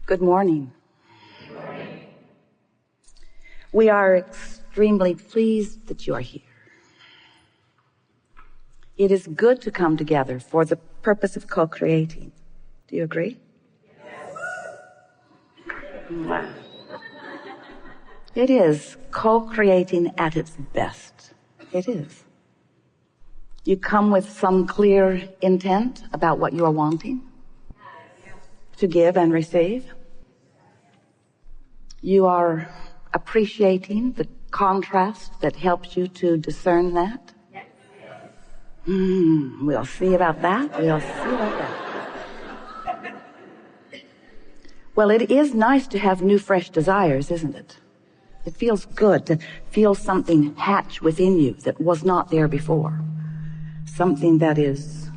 Good morning. Good morning. We are extremely pleased that you are here. It is good to come together for the purpose of co-creating. Do you agree? Yes. It is co-creating at its best. It is. You come with some clear intent about what you are wanting to give and receive. You are appreciating the contrast that helps you to discern that. We'll see about that. Well, it is nice to have new, fresh desires, isn't it? It feels good to feel something hatch within you that was not there before. Something that is,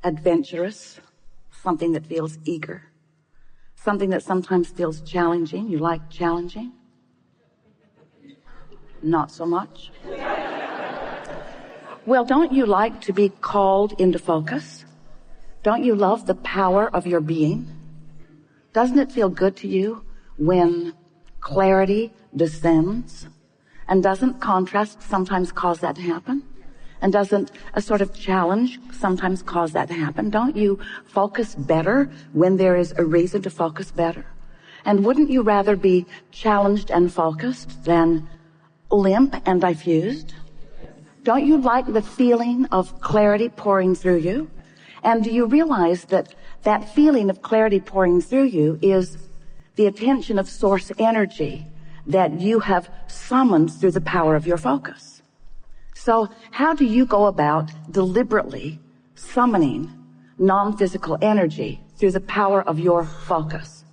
adventurous, something that feels eager, something that sometimes feels challenging. You like challenging? Not so much. Well, don't you like to be called into focus? Don't you love the power of your being? Doesn't it feel good to you when clarity descends? And doesn't contrast sometimes cause that to happen? And doesn't a sort of challenge sometimes cause that to happen? Don't you focus better when there is a reason to focus better? And wouldn't you rather be challenged and focused than limp and diffused? Don't you like the feeling of clarity pouring through you? And do you realize that that feeling of clarity pouring through you is the attention of source energy that you have summoned through the power of your focus? So how do you go about deliberately summoning non-physical energy through the power of your focus?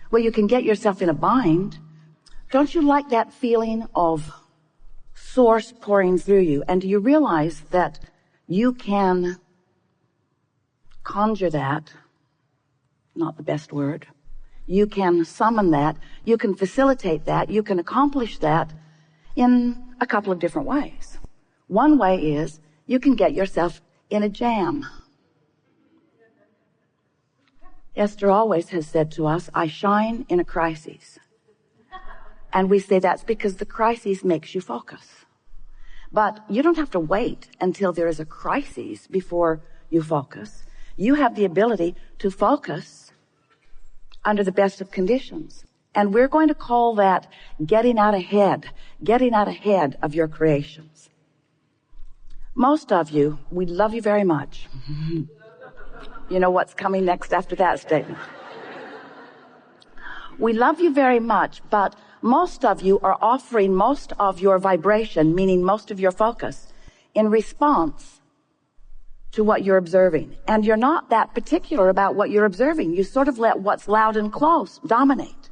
Well, you can get yourself in a bind. Don't you like that feeling of source pouring through you? And do you realize that you can conjure that? Not the best word. You can summon that. You can facilitate that. You can accomplish that in a couple of different ways. One way is you can get yourself in a jam. Esther always has said to us, I shine in a crisis. And we say that's because the crisis makes you focus. But you don't have to wait until there is a crisis before you focus. You have the ability to focus under the best of conditions. And we're going to call that getting out ahead of your creations. Most of you, we love you very much. You know what's coming next after that statement. We love you very much, but most of you are offering most of your vibration, meaning most of your focus, in response to what you're observing. And you're not that particular about what you're observing. You sort of let what's loud and close dominate.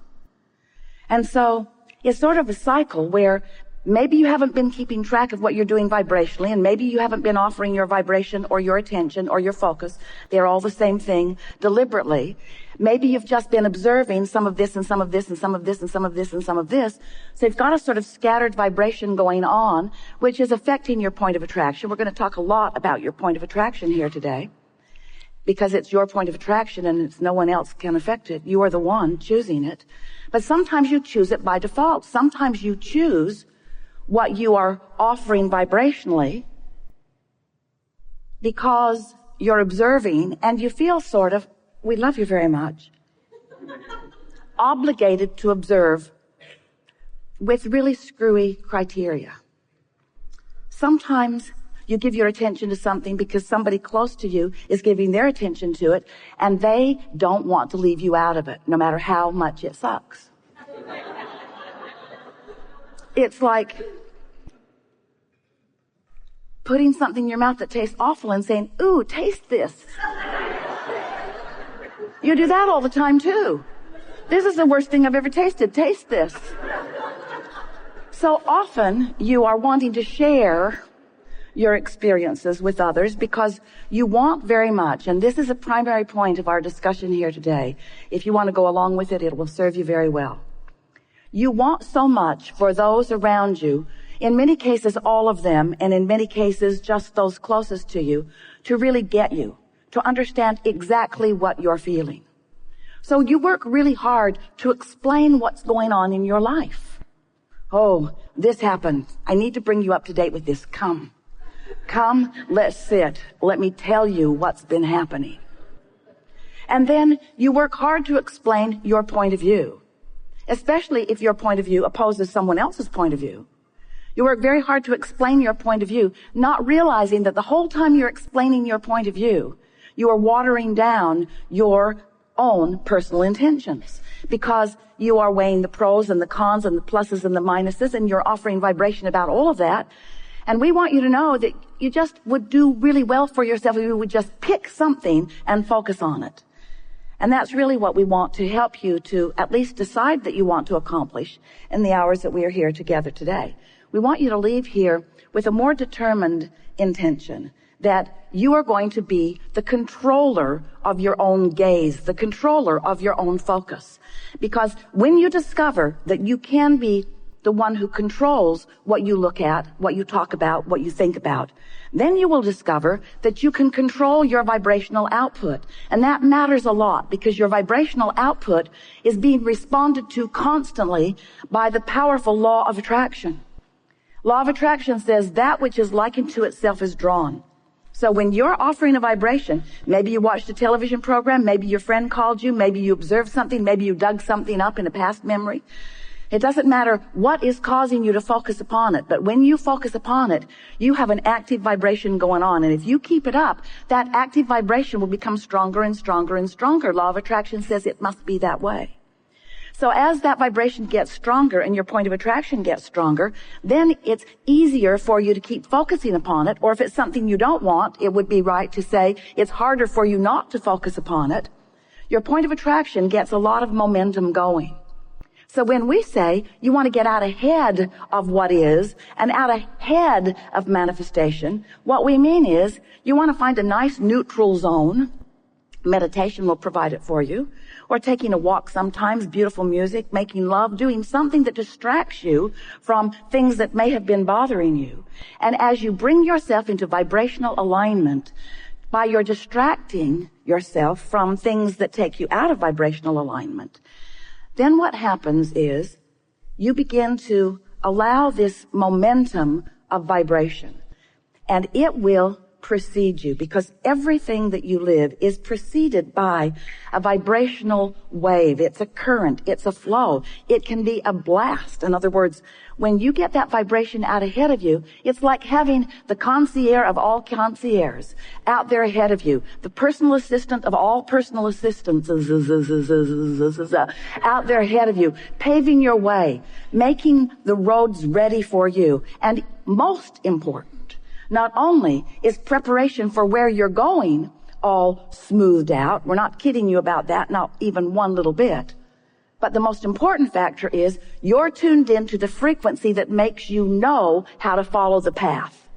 And so it's sort of a cycle where maybe you haven't been keeping track of what you're doing vibrationally, and maybe you haven't been offering your vibration or your attention or your focus. They're all the same thing deliberately. Maybe you've just been observing some of this and some of this and some of this and some of this and some of this. So you've got a sort of scattered vibration going on, which is affecting your point of attraction. We're going to talk a lot about your point of attraction here today, because it's your point of attraction and it's no one else can affect it. You are the one choosing it. But sometimes you choose it by default. Sometimes you choose what you are offering vibrationally because you're observing and you feel sort of, we love you very much, obligated to observe with really screwy criteria. Sometimes you give your attention to something because somebody close to you is giving their attention to it and they don't want to leave you out of it, no matter how much it sucks. It's like putting something in your mouth that tastes awful and saying, ooh, taste this. You do that all the time too. This is the worst thing I've ever tasted. Taste this. So often you are wanting to share your experiences with others because you want very much, and this is a primary point of our discussion here today. If you want to go along with it, it will serve you very well. You want so much for those around you In many cases, all of them, and in many cases, just those closest to you, to really get you, to understand exactly what you're feeling. So you work really hard to explain what's going on in your life. Oh, this happened. I need to bring you up to date with this. Come, let's sit. Let me tell you what's been happening. And then you work hard to explain your point of view, especially if your point of view opposes someone else's point of view. You work very hard to explain your point of view, not realizing that the whole time you're explaining your point of view, you are watering down your own personal intentions, because you are weighing the pros and the cons and the pluses and the minuses, and you're offering vibration about all of that. And we want you to know that you just would do really well for yourself if you would just pick something and focus on it. And that's really what we want to help you to at least decide that you want to accomplish in the hours that we are here together today. We want you to leave here with a more determined intention that you are going to be the controller of your own gaze, the controller of your own focus. Because when you discover that you can be the one who controls what you look at, what you talk about, what you think about, then you will discover that you can control your vibrational output. And that matters a lot, because your vibrational output is being responded to constantly by the powerful law of attraction. Law of attraction says that which is likened to itself is drawn. So when you're offering a vibration, maybe you watched a television program, maybe your friend called you, maybe you observed something, maybe you dug something up in a past memory. It doesn't matter what is causing you to focus upon it, but when you focus upon it, you have an active vibration going on. And if you keep it up, that active vibration will become stronger and stronger and stronger. Law of attraction says it must be that way. So as that vibration gets stronger and your point of attraction gets stronger, then it's easier for you to keep focusing upon it. Or if it's something you don't want, it would be right to say it's harder for you not to focus upon it. Your point of attraction gets a lot of momentum going. So when we say you want to get out ahead of what is and out ahead of manifestation, what we mean is you want to find a nice neutral zone. Meditation will provide it for you. Or taking a walk sometimes, beautiful music, making love, doing something that distracts you from things that may have been bothering you. And as you bring yourself into vibrational alignment, by your distracting yourself from things that take you out of vibrational alignment, then what happens is you begin to allow this momentum of vibration, and it will precede you, because everything that you live is preceded by a vibrational wave. It's a current. It's a flow. It can be a blast. In other words, when you get that vibration out ahead of you, it's like having the concierge of all concierges out there ahead of you, the personal assistant of all personal assistants out there ahead of you, paving your way, making the roads ready for you. And most important, not only is preparation for where you're going all smoothed out, we're not kidding you about that, not even one little bit, but the most important factor is you're tuned into the frequency that makes you know how to follow the path.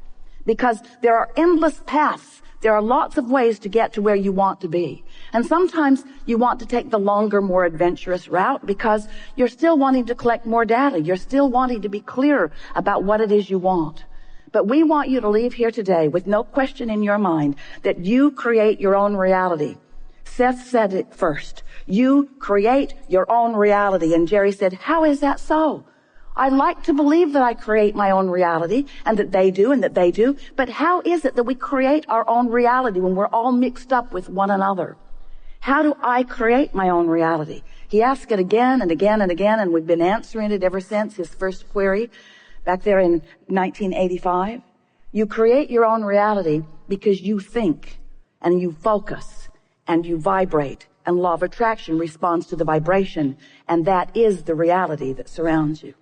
Because there are endless paths. There are lots of ways to get to where you want to be. And sometimes you want to take the longer, more adventurous route because you're still wanting to collect more data. You're still wanting to be clear about what it is you want. But we want you to leave here today with no question in your mind that you create your own reality. Seth said it first. You create your own reality. And Jerry said, how is that so? I like to believe that I create my own reality and that they do and that they do. But how is it that we create our own reality when we're all mixed up with one another? How do I create my own reality? He asked it again and again and again, and we've been answering it ever since his first query back there in 1985. You create your own reality because you think and you focus and you vibrate, and law of attraction responds to the vibration, and that is the reality that surrounds you.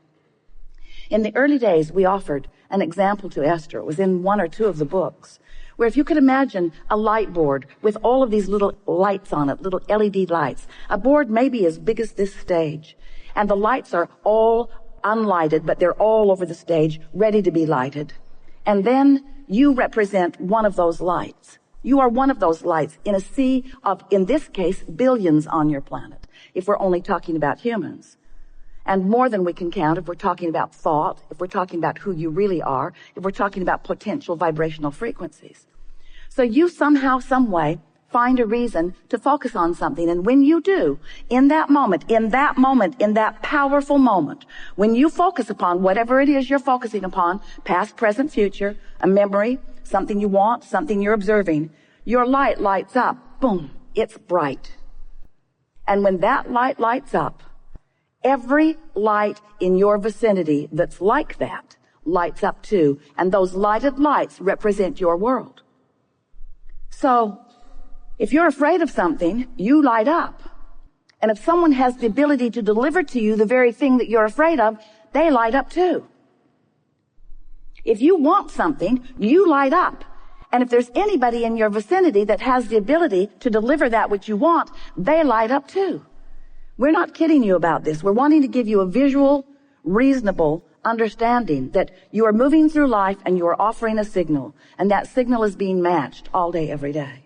In the early days, we offered an example to Esther. It was in one or two of the books, where if you could imagine a light board with all of these little lights on it, little LED lights, a board maybe as big as this stage, and the lights are all unlighted, but they're all over the stage, ready to be lighted. And then you represent one of those lights. You are one of those lights in a sea of, in this case, billions on your planet, if we're only talking about humans. and more than we can count if we're talking about thought, if we're talking about who you really are, if we're talking about potential vibrational frequencies. So you somehow, some way, find a reason to focus on something. And when you do, in that powerful moment, when you focus upon whatever it is you're focusing upon, past, present, future, a memory, something you want, something you're observing, your light lights up. Boom. It's bright. And when that light lights up, every light in your vicinity that's like that lights up too. And those lighted lights represent your world. So, if you're afraid of something, you light up. And if someone has the ability to deliver to you the very thing that you're afraid of, they light up too. If you want something, you light up. And if there's anybody in your vicinity that has the ability to deliver that which you want, they light up too. We're not kidding you about this. We're wanting to give you a visual, reasonable understanding that you are moving through life and you are offering a signal. And that signal is being matched all day, every day.